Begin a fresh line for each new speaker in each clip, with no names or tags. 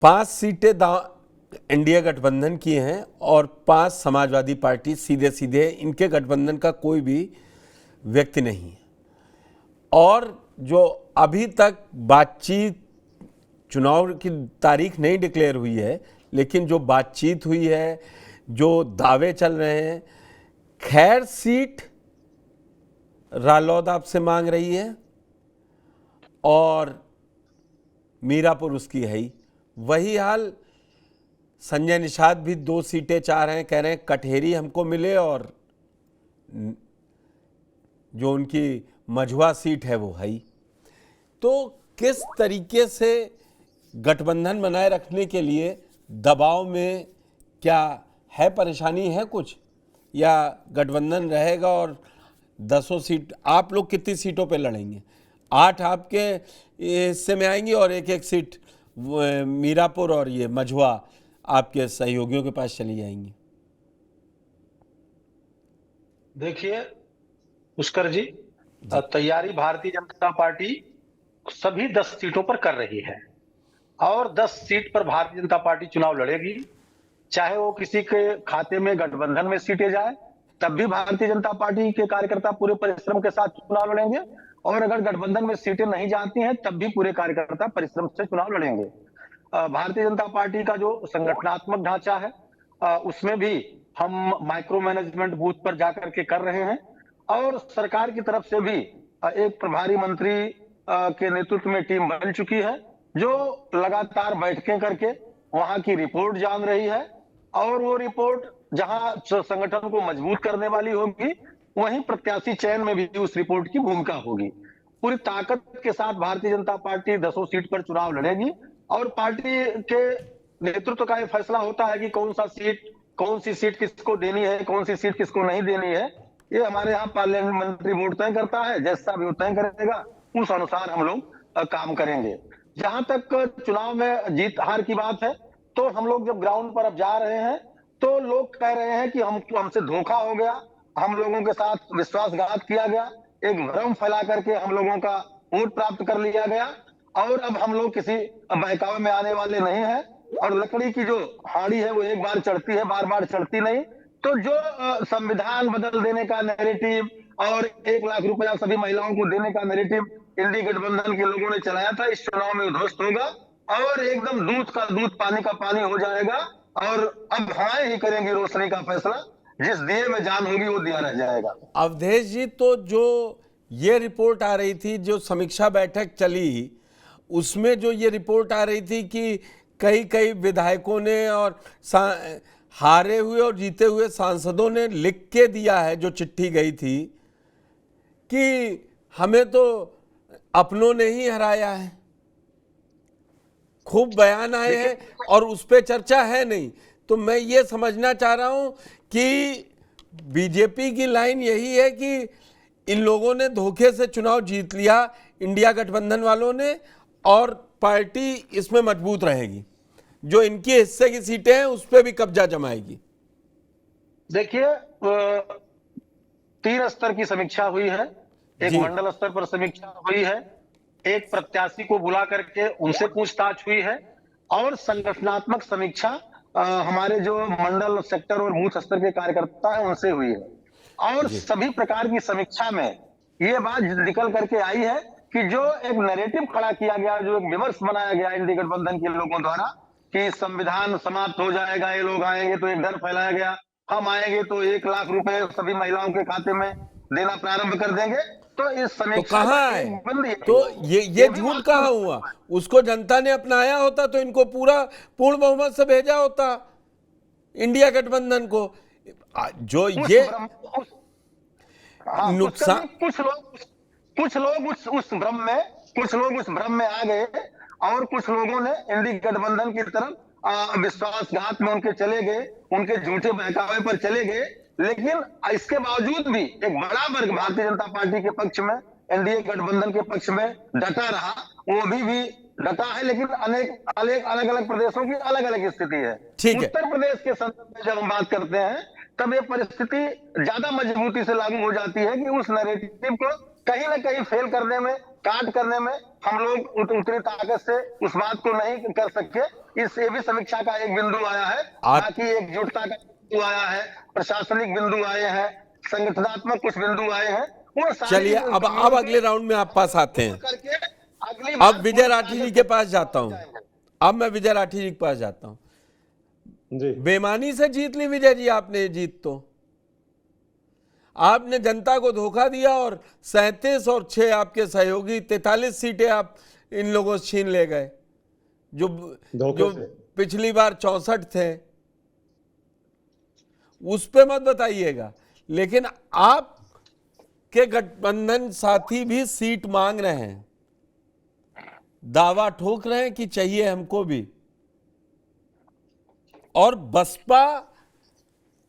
5 सीटें एनडीए गठबंधन की हैं और 5 समाजवादी पार्टी, सीधे सीधे इनके गठबंधन का कोई भी व्यक्ति नहीं है। और जो अभी तक बातचीत, चुनाव की तारीख नहीं डिक्लेयर हुई है, लेकिन जो बातचीत हुई है, जो दावे चल रहे हैं, खैर सीट रालोद आपसे मांग रही है और मीरापुर उसकी है ही। वही हाल संजय निषाद भी 2 सीटें चाह रहे हैं, कह रहे हैं कटहेरी हमको मिले और जो उनकी मझुआ सीट है वो है ही। तो किस तरीके से गठबंधन बनाए रखने के लिए दबाव में क्या है, परेशानी है कुछ, या गठबंधन रहेगा और 10 सीट? आप लोग कितनी सीटों पे लड़ेंगे? 8 आपके हिस्से में आएंगी और एक सीट मीरापुर और ये मझुआ आपके सहयोगियों के पास चली जाएंगी।
देखिए पुष्कर जी, तैयारी भारतीय जनता पार्टी सभी 10 सीटों पर कर रही है और 10 सीट पर भारतीय जनता पार्टी चुनाव लड़ेगी। चाहे वो किसी के खाते में गठबंधन में सीटें जाए, तब भी भारतीय जनता पार्टी के कार्यकर्ता पूरे परिश्रम के साथ चुनाव लड़ेंगे, और अगर गठबंधन में सीटें नहीं जाती हैं तब भी पूरे कार्यकर्ता परिश्रम से चुनाव लड़ेंगे। भारतीय जनता पार्टी का जो संगठनात्मक ढांचा है, उसमें भी हम माइक्रो मैनेजमेंट बूथ पर जाकर के कर रहे हैं, और सरकार की तरफ से भी एक प्रभारी मंत्री के नेतृत्व में टीम बन चुकी है, जो लगातार बैठकें करके वहां की रिपोर्ट जान रही है, और वो रिपोर्ट जहां संगठन को मजबूत करने वाली होगी, वहीं प्रत्याशी चयन में भी उस रिपोर्ट की भूमिका होगी। पूरी ताकत के साथ भारतीय जनता पार्टी 10 सीट पर चुनाव लड़ेगी, और पार्टी के नेतृत्व का यह फैसला होता है कि कौन सी सीट किसको देनी है, कौन सी सीट किसको नहीं देनी है। ये हमारे यहाँ पार्लियामेंट्री बोर्ड तय करता है, जैसा भी वो तय करेगा उस अनुसार हम लोग काम करेंगे। जहां तक चुनाव में जीत हार की बात है, तो हम लोग जब ग्राउंड पर अब जा रहे हैं तो लोग कह रहे हैं कि हमसे धोखा हो गया, हम लोगों के साथ विश्वासघात किया गया, एक भ्रम फैला करके हम लोगों का वोट प्राप्त कर लिया गया, और अब हम लोग किसी बहकावे में आने वाले नहीं हैं, और लकड़ी की जो हाड़ी है वो एक बार चढ़ती है, बार बार चढ़ती नहीं। तो जो संविधान बदल देने का नैरेटिव और 1 लाख रुपया सभी महिलाओं को देने का नैरेटिव इंडी गठबंधन के लोगों ने चलाया था, इस चुनाव में उध्वस्त होगा और एकदम दूध का दूध पानी का पानी हो जाएगा, और अब हवाएं ही करेंगी रोशनी का फैसला, जिस दिए में जान होगी वो दिया रह जाएगा।
अवधेश जी, तो जो ये रिपोर्ट आ रही थी, जो समीक्षा बैठक चली, उसमें जो ये रिपोर्ट आ रही थी कि कई विधायकों ने और हारे हुए और जीते हुए सांसदों ने लिख के दिया है, जो चिट्ठी गई थी, कि हमें तो अपनों ने ही हराया है। खूब बयान आए हैं और उस पर चर्चा है नहीं। तो मैं ये समझना चाह रहा हूं कि बीजेपी की लाइन यही है कि इन लोगों ने धोखे से चुनाव जीत लिया, इंडिया गठबंधन वालों ने, और पार्टी इसमें मजबूत रहेगी, जो इनके हिस्से की सीटें हैं उस पर भी कब्जा जमाएगी।
देखिए, 3 स्तर की समीक्षा हुई है। एक मंडल स्तर पर समीक्षा हुई है, एक प्रत्याशी को बुला करके उनसे पूछताछ हुई है, और संगठनात्मक समीक्षा हमारे जो मंडल, सेक्टर और बूथ स्तर के कार्यकर्ता हैं उनसे हुई है। और सभी प्रकार की समीक्षा में ये बात निकल करके आई है कि जो एक नैरेटिव खड़ा किया गया, जो एक विमर्श बनाया गया इंडी गठबंधन के लोगों द्वारा कि संविधान समाप्त हो जाएगा, ये लोग आएंगे, तो एक डर फैलाया गया, हम आएंगे तो 1 लाख रुपए सभी महिलाओं के खाते में देना प्रारंभ कर देंगे। तो इस समीक्षा
तो कहाँ है? तो ये झूठ कहाँ हुआ? उसको जनता ने अपनाया होता तो इनको पूर्ण बहुमत से भेजा होता इंडिया गठबंधन को। जो ये नुकसान,
कुछ लोग उस भ्रम में आ गए, और कुछ लोगों ने इंडी गठबंधन की तरफ विश्वासघात में उनके चले गए, उनके झूठे बहकावे पर चले गए। लेकिन इसके बावजूद भी एक बड़ा वर्ग भारतीय जनता पार्टी के पक्ष में, एनडीए गठबंधन के पक्ष में डटा रहा, वो अभी भी डटा है, लेकिन अलग अलग प्रदेशों की अलग अलग स्थिति है। उत्तर प्रदेश के संदर्भ में जब हम बात करते हैं तब ये परिस्थिति ज्यादा मजबूती से लागू हो जाती है कि उस नैरेटिव को कहीं ना कहीं फेल करने में, काट करने में हम लोग उतनी ताकत से उस बात को नहीं कर सके, इस ये भी समीक्षा का एक बिंदु आया है।
आप
बाकी एकजुटता का बिंदु आया है, प्रशासनिक बिंदु आए हैं, संगठनात्मक कुछ बिंदु आए हैं। वो सारी
चलिए, अब
कमियों
अगले राउंड में आप पास आते
दूर
हैं।
करके अगली
अब
बार
विजय
पूरी
राठी जी
ताकत
के
से
पास जाता हूं।
जाएंगे।
अब मैं विजय राठी जी के पास जाता हूं।
जी
बेईमानी से जीत ली विजय जी आपने जीत, तो आपने जनता को धोखा दिया और 37 और 6 आपके सहयोगी 43 सीटें आप इन लोगों से छीन ले गए, जो
धोखे से।
पिछली बार 64 थे। उस पे मत बताइएगा, लेकिन आप के गठबंधन साथी भी सीट मांग रहे हैं, दावा ठोक रहे हैं कि चाहिए हमको भी। और बसपा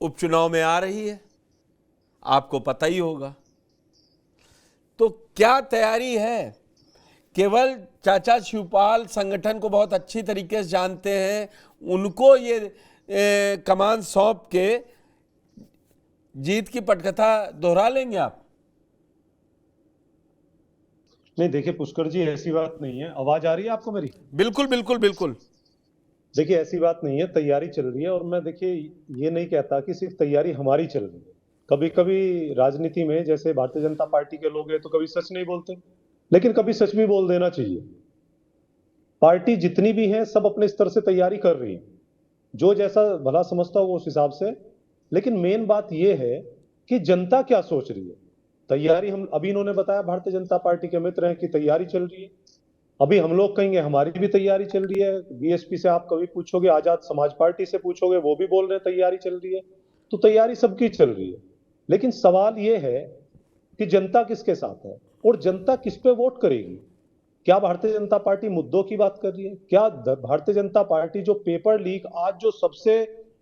उपचुनाव में आ रही है, आपको पता ही होगा। तो क्या तैयारी है? केवल चाचा शिवपाल संगठन को बहुत अच्छी तरीके से जानते हैं, उनको ये कमान सौंप के जीत की पटकथा दोहरा लेंगे आप?
नहीं देखिए पुष्कर जी, ऐसी बात नहीं है। आवाज आ रही है आपको मेरी?
बिल्कुल बिल्कुल बिल्कुल।
देखिए ऐसी बात नहीं है, तैयारी चल रही है। और मैं देखिए ये नहीं कहता कि सिर्फ तैयारी हमारी चल रही है। कभी कभी राजनीति में जैसे भारतीय जनता पार्टी के लोग हैं तो कभी सच नहीं बोलते, लेकिन कभी सच भी बोल देना चाहिए। पार्टी जितनी भी है सब अपने स्तर से तैयारी कर रही है, जो जैसा भला समझता हो उस हिसाब से। लेकिन मेन बात यह है कि जनता क्या सोच रही है। तैयारी हम अभी इन्होंने बताया, भारतीय जनता पार्टी के मित्र हैं कि तैयारी चल रही है। अभी हम लोग कहेंगे हमारी भी तैयारी चल रही है। बीएसपी से आप कभी पूछोगे, आजाद समाज पार्टी से पूछोगे, वो भी बोल रहे हैं तैयारी चल रही है। तो तैयारी सबकी चल रही है। लेकिन सवाल यह है कि जनता किसके साथ है और जनता किस पे वोट करेगी। क्या भारतीय जनता पार्टी मुद्दों की बात कर रही है? क्या भारतीय जनता पार्टी जो पेपर लीक, आज जो सबसे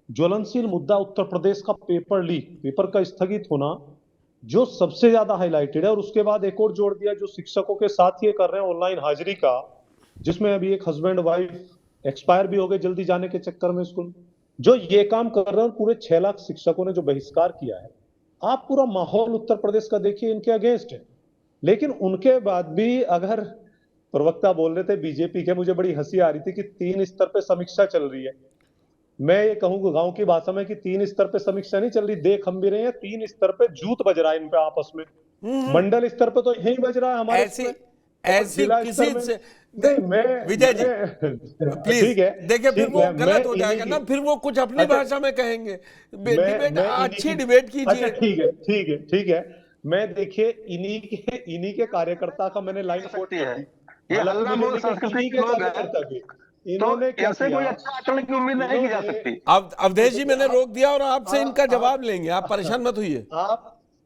ज्वलनशील मुद्दा उत्तर प्रदेश का पेपर लीक, पेपर का स्थगित होना जो सबसे ज्यादा हाईलाइटेड है, और उसके बाद एक और जोड़ दिया जो शिक्षकों के साथ ये कर रहे हैं ऑनलाइन हाजिरी का, जिसमें अभी एक हस्बैंड वाइफ एक्सपायर भी हो गए जल्दी जाने के चक्कर में स्कूल। जो ये काम कर रहे हैं, पूरे 6 लाख शिक्षकों ने जो बहिष्कार किया है, आप पूरा माहौल उत्तर प्रदेश का देखिए इनके अगेंस्ट है। लेकिन उनके बाद भी अगर प्रवक्ता बोल रहे थे बीजेपी के, मुझे बड़ी हंसी आ रही थी कि 3 स्तर पे समीक्षा चल रही है। मैं ये कहूंगा गांव की भाषा में कि 3 स्तर पे समीक्षा नहीं चल रही, देख हम भी रहे हैं। 3 स्तर पे जूत बज रहा है इन पे आपस में। मंडल स्तर पे तो यही बज रहा है हमारे
ऐसी
इसमें, और
ऐसी
जिला
किसी
स्तर में
से
नहीं। मैं
विजय जी प्लीज
ठीक है,
देखिए, फिर
ठीक
वो
है,
गलत हो
मैं
जाएगा
इन्हीं
ना,
की
फिर वो कुछ अपनी
अच्छा
भाषा में कहेंगे।
मैं
डिबेट,
मैं इन्हीं
अच्छी
की
डिबेट
अच्छा
कीजिए।
ठीक है, ठीक है, ठीक है। मैं देखिए इन्हीं के कार्यकर्ता का मैंने लाइन कोट
सकती
कर
है,
दी।
ये
हालांकि
हल्ला
मुझे
बोल
लेकिन
संस्कृति
इन्हीं
के
के
लोग हैं,
कार्यकर्ता की
तो
इन्होंने क्या
इनसे
किया,
कोई अच्छा आचरण की उम्मीद नहीं की जा
इन्होंने
सकती।
अब अवधेश जी
देखिए
मैंने रोक दिया और आपसे इनका जवाब
आप
लेंगे, आप परेशान मत होइए।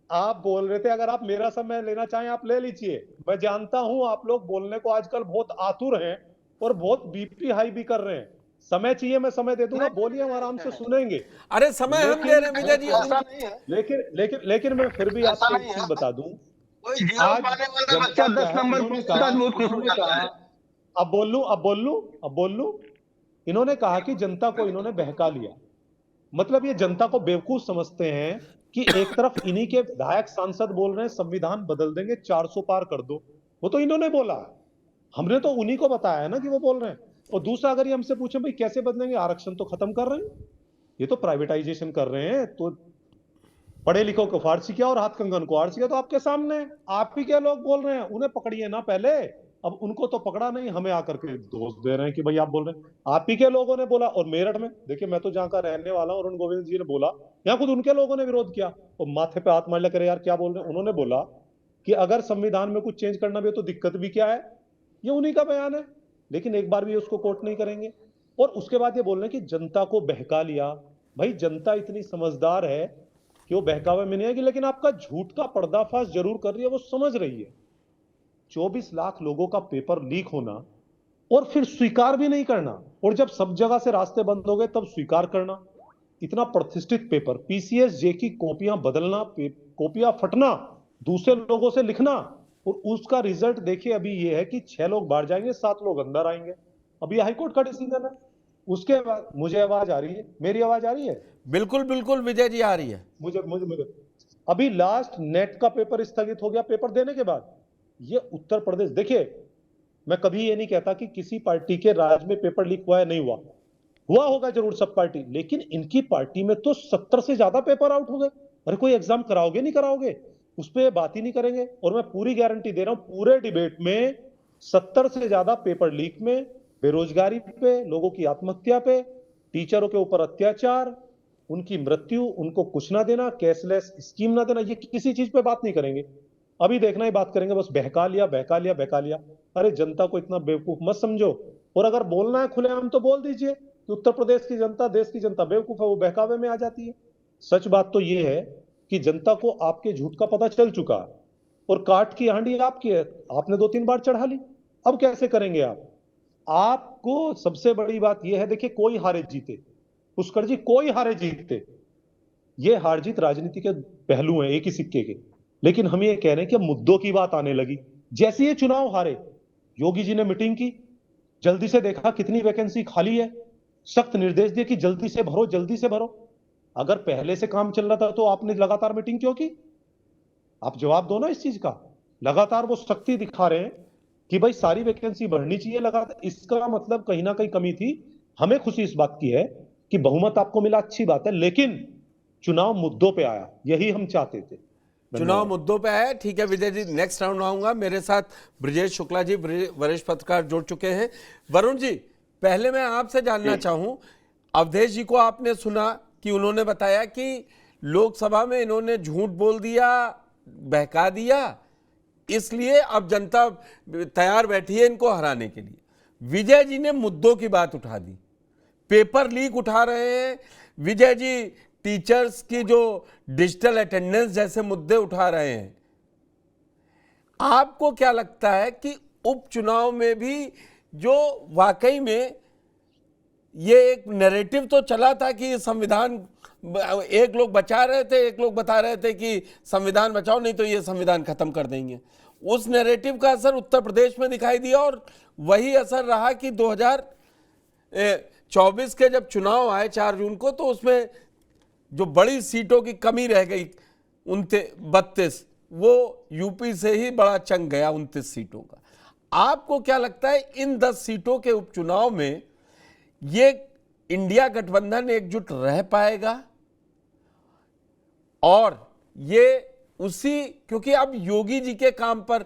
आप बोल रहे थे अगर आप मेरा समय लेना चाहें आप ले लीजिए। मैं जानता हूं आप लोग बोलने को आजकल बहुत आतुर हैं और बहुत बीपी हाई भी कर रहे हैं। समय चाहिए मैं समय दे दूंगा, बोलिए, हम आराम से सुनेंगे।
अरे समय हम दे रहे हैं विजय जी।
ऐसा नहीं है,
लेकिन मैं फिर भी
ऐसा
आपको एक
नहीं
चीज
है।
बता दूं।
कोई जीरो
आज
पाने वाला
जनता
बच्चा
क्या
10
है,
नंबर पाता है, बहुत खुश हो जाता है।
अब बोल लूं। इन्होंने कहा कि जनता को इन्होंने बहका लिया। मतलब ये जनता को बेवकूफ समझते हैं कि एक तरफ इन्हीं के विधायक सांसद बोल रहे हैं संविधान बदल देंगे, 400 पार कर दो। वो तो इन्होंने बोला, हमने तो उन्हीं को बताया है ना कि वो बोल रहे हैं। और दूसरा, अगर ये हमसे पूछे भाई कैसे बदलेंगे, आरक्षण तो खत्म कर रहे हैं, ये तो प्राइवेटाइजेशन कर रहे हैं। तो पढ़े लिखों को फारसी किया और हाथ कंगन को आरसी किया, तो आपके सामने है। आप ही के लोग बोल रहे हैं, उन्हें पकड़िए ना पहले। अब उनको तो पकड़ा नहीं, हमें आकर के दोष दे रहे हैं कि भाई आप बोल रहे हैं। आप ही के लोगों ने बोला। और मेरठ में देखिए, मैं तो जहां का रहने वाला हूं, अरुण गोविंद जी ने बोला, यहाँ खुद उनके लोगों ने विरोध किया और माथे पे हाथ मार लिया, करे यार क्या बोल रहे हैं। उन्होंने बोला कि अगर संविधान में कुछ चेंज करना भी हो तो दिक्कत भी क्या है, ये उन्हीं का बयान है। लेकिन एक बार भी उसको कोर्ट नहीं करेंगे। और उसके बाद ये बोल रहे हैं कि जनता को बहका लिया। भाई जनता इतनी समझदार है कि वो बहकावे में नहीं आएगी, लेकिन आपका झूठ का पर्दाफाश जरूर कर रही है, वो समझ रही है। 24 लाख लोगों का पेपर लीक होना और फिर स्वीकार भी नहीं करना, और जब सब जगह से रास्ते बंद हो गए तब स्वीकार करना। इतना प्रतिष्ठित पेपर, पीसीएस जे की कॉपियां बदलना, कॉपियां फटना, दूसरे लोगों से लिखना, और उसका रिजल्ट देखिए अभी ये है कि 6 लोग बाहर जाएंगे, 7 लोग अंदर आएंगे। अभी हाईकोर्ट का डिसीजन है। उसके बाद मुझे आवाज आ रही है, मेरी आवाज आ रही है?
बिल्कुल बिल्कुल विजय जी आ रही है।
मुझे अभी लास्ट नेट का पेपर स्थगित हो गया पेपर देने के बाद। ये उत्तर प्रदेश देखिए, मैं कभी ये नहीं कहता कि किसी पार्टी के राज में पेपर लीक हुआ है, नहीं हुआ, हुआ होगा जरूर सब पार्टी, लेकिन इनकी पार्टी में तो 70 से ज्यादा पेपर आउट हो गए। अरे कोई एग्जाम कराओगे नहीं कराओगे, उस पर बात ही नहीं करेंगे। और मैं पूरी गारंटी दे रहा हूं, पूरे डिबेट में 70 से ज्यादा पेपर लीक में, बेरोजगारी पे, लोगों की आत्महत्या पे, टीचरों के ऊपर अत्याचार, उनकी मृत्यु, उनको कुछ ना देना, कैशलेस स्कीम ना देना, ये किसी चीज पे बात नहीं करेंगे। अभी देखना ही बात करेंगे, बस बहका लिया बहका लिया बहका लिया। अरे जनता को इतना बेवकूफ मत समझो। और अगर बोलना है खुलेआम तो बोल दीजिए कि उत्तर प्रदेश की जनता, देश की जनता बेवकूफ है, वो बहकावे में आ जाती है। सच बात तो ये है कि जनता को आपके झूठ का पता चल चुका है, और काट की हांडी आपकी है, आपने 2-3 बार चढ़ा ली। अब कैसे करेंगे आप? आपको सबसे बड़ी बात यह है, देखिए कोई हारे जीते पुष्कर जी, कोई हारे जीते, ये हार जीत राजनीति के पहलू हैं एक ही सिक्के के। लेकिन हम ये कह रहे हैं कि मुद्दों की बात आने लगी, जैसे ये चुनाव हारे, योगी जी ने मीटिंग की, जल्दी से देखा कितनी वैकेंसी खाली है, सख्त निर्देश दिए कि जल्दी से भरो जल्दी से भरो। अगर पहले से काम चल रहा था तो आपने लगातार मीटिंग क्यों की? आप जवाब दो ना इस चीज का। लगातार वो शक्ति दिखा रहे हैं कि भाई सारी वैकेंसी भरनी चाहिए लगातार, इसका मतलब कहीं ना कहीं कमी थी। हमें खुशी इस बात की है कि बहुमत आपको मिला, अच्छी बात है, लेकिन चुनाव मुद्दों पे आया, यही हम चाहते थे।
चुनाव मुद्दों पे आया, ठीक है विजय जी, नेक्स्ट राउंड आऊंगा। मेरे साथ ब्रजेश शुक्ला जी, वरिष्ठ पत्रकार जुड़ चुके हैं। वरुण जी, पहले मैं आपसे जानना चाहूं, अवधेश जी को आपने सुना कि उन्होंने बताया कि लोकसभा में इन्होंने झूठ बोल दिया, बहका दिया, इसलिए अब जनता तैयार बैठी है इनको हराने के लिए। विजय जी ने मुद्दों की बात उठा दी, पेपर लीक उठा रहे हैं विजय जी, टीचर्स की जो डिजिटल अटेंडेंस जैसे मुद्दे उठा रहे हैं। आपको क्या लगता है कि उपचुनाव में भी जो वाकई में ये एक नैरेटिव तो चला था कि संविधान, एक लोग बचा रहे थे, एक लोग बता रहे थे कि संविधान बचाओ नहीं तो ये संविधान खत्म कर देंगे, उस नैरेटिव का असर उत्तर प्रदेश में दिखाई दिया, और वही असर रहा कि 2024 के जब चुनाव आए 4 जून को, तो उसमें जो बड़ी सीटों की कमी रह गई 32, वो यूपी से ही बड़ा चंक गया 29 सीटों का। आपको क्या लगता है इन 10 सीटों के उपचुनाव में ये इंडिया गठबंधन एकजुट रह पाएगा? और ये उसी, क्योंकि अब योगी जी के काम पर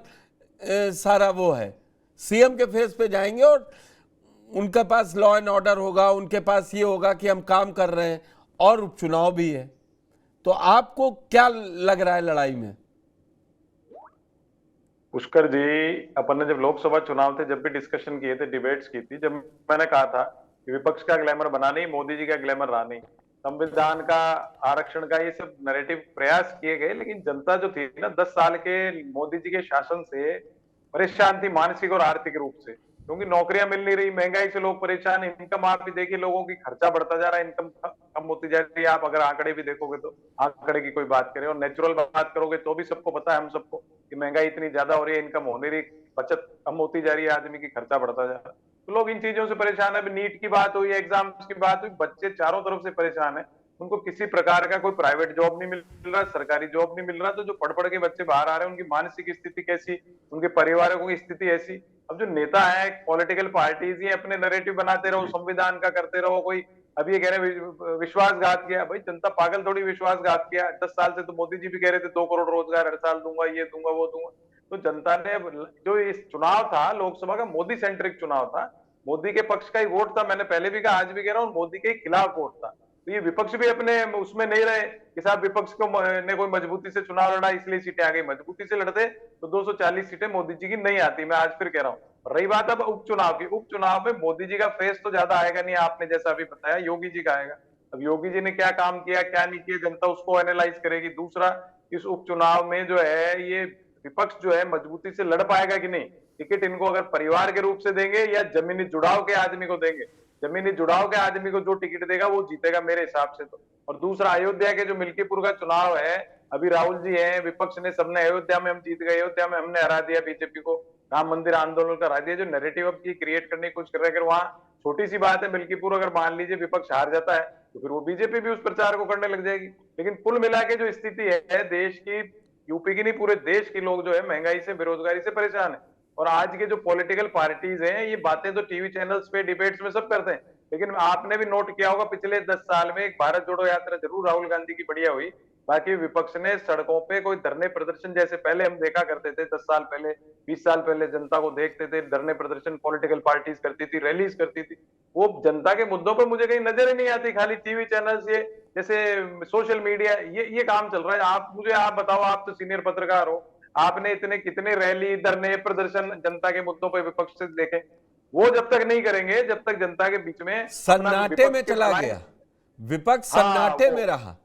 सारा वो है, सीएम के फेस पे जाएंगे और उनके पास लॉ एंड ऑर्डर होगा, उनके पास ये होगा कि हम काम कर रहे हैं, और उपचुनाव भी है। तो आपको क्या लग रहा है लड़ाई में?
पुष्कर जी, अपन ने जब लोकसभा चुनाव थे, जब भी डिस्कशन किए थे, डिबेट्स की थी, जब मैंने कहा था कि विपक्ष का ग्लैमर बना नहीं, मोदी जी का ग्लैमर रहा नहीं, संविधान का, आरक्षण का, ये सब नैरेटिव प्रयास किए गए, लेकिन जनता जो थी ना 10 साल के मोदी जी के शासन से परेशान थी, मानसिक और आर्थिक रूप से, क्योंकि नौकरियां मिल नहीं रही, महंगाई से लोग परेशान, इनकम आप भी देखिए, लोगों की खर्चा बढ़ता जा रहा है, इनकम कम होती जा रही है। आप अगर आंकड़े भी देखोगे तो आंकड़े की कोई बात करें और नेचुरल बात करोगे तो भी सबको पता है, हम सबको, कि महंगाई इतनी ज्यादा हो रही है, इनकम हो नहीं रही, बचत कम होती जा रही है, आदमी की खर्चा बढ़ता जा रहा है, तो लोग इन चीजों से परेशान है। नीट की बात हुई, एग्जाम्स की बात हुई, बच्चे चारों तरफ से परेशान है, उनको किसी प्रकार का कोई प्राइवेट जॉब नहीं मिल रहा, सरकारी जॉब नहीं मिल रहा, तो जो पढ़ पढ़ के बच्चे बाहर आ रहे हैं, उनकी मानसिक स्थिति कैसी, उनके परिवारों की स्थिति ऐसी। अब जो नेता है, पॉलिटिकल पार्टीज, ये अपने नैरेटिव बनाते रहो, संविधान का करते रहो, कोई अभी ये कह रहे हैं विश्वासघात किया, भाई जनता पागल थोड़ी, विश्वासघात किया 10 साल से तो मोदी जी भी कह रहे थे 2 करोड़ रोजगार हर साल दूंगा, ये दूंगा वो दूंगा। तो जनता ने, जो इस चुनाव था लोकसभा का, मोदी सेंट्रिक चुनाव था, मोदी के पक्ष का ही वोट था, मैंने पहले भी कहा, आज भी कह रहा हूँ, मोदी के खिलाफ वोट था। तो ये विपक्ष भी अपने उसमें नहीं रहे कि साहब विपक्ष को ने कोई मजबूती से चुनाव लड़ा इसलिए सीटें आ गई, मजबूती से लड़ते तो 240 सीटें मोदी जी की नहीं आती। मैं आज फिर कह रहा हूँ। रही बात अब उपचुनाव की, उपचुनाव में मोदी जी का फेस तो ज्यादा आएगा नहीं, आपने जैसा अभी बताया, योगी जी का आएगा। अब योगी जी ने क्या काम किया क्या नहीं किया, जनता उसको एनालाइज करेगी। दूसरा, इस उपचुनाव में जो है ये विपक्ष जो है मजबूती से लड़ पाएगा कि नहीं, टिकट इनको अगर परिवार के रूप से देंगे या जमीनी जुड़ाव के आदमी को देंगे, जमीनी जुड़ाव के आदमी को जो टिकट देगा वो जीतेगा मेरे हिसाब से तो। और दूसरा, अयोध्या के जो मिल्कीपुर का चुनाव है, अभी राहुल जी हैं, विपक्ष ने, सबने अयोध्या में हम जीत गए, अयोध्या में हमने हरा दिया बीजेपी को, राम मंदिर आंदोलन का हरा दिया, जो नैरेटिव अब की क्रिएट करने की कोशिश कर रहे हैं। अगर वहां छोटी सी बात है, मिल्कीपुर अगर मान लीजिए विपक्ष हार जाता है तो फिर वो बीजेपी भी उस प्रचार को करने लग जाएगी। लेकिन कुल मिला के जो स्थिति है देश की, यूपी की नहीं पूरे देश के लोग जो है महंगाई से, बेरोजगारी से परेशान है। और आज के जो पॉलिटिकल पार्टीज हैं ये बातें तो टीवी चैनल्स पे डिबेट्स में सब करते हैं, लेकिन आपने भी नोट किया होगा पिछले 10 साल में एक भारत जोड़ो यात्रा जरूर राहुल गांधी की बढ़िया हुई, बाकी विपक्ष ने सड़कों पे कोई धरने प्रदर्शन जैसे पहले हम देखा करते थे 10 साल पहले 20 साल पहले जनता को देखते थे धरने प्रदर्शन पॉलिटिकल पार्टीज करती थी, रैलीज करती थी, वो जनता के मुद्दों पर मुझे कहीं नजर ही नहीं आती, खाली टीवी चैनल्स ये जैसे सोशल मीडिया ये काम चल रहा है। आप बताओ, आप तो सीनियर पत्रकार हो, आपने इतने कितने रैली धरने प्रदर्शन जनता के मुद्दों पर विपक्ष से देखे? वो जब तक नहीं करेंगे जब तक जनता के बीच में
सन्नाटे में चला गया, विपक्ष सन्नाटे में रहा,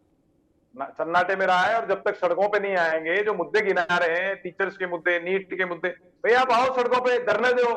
सन्नाटे में रहा है। और जब तक सड़कों पे नहीं आएंगे, जो मुद्दे गिना रहे हैं टीचर्स के मुद्दे, नीट के मुद्दे, भैया आप आओ सड़कों पे धरने दो,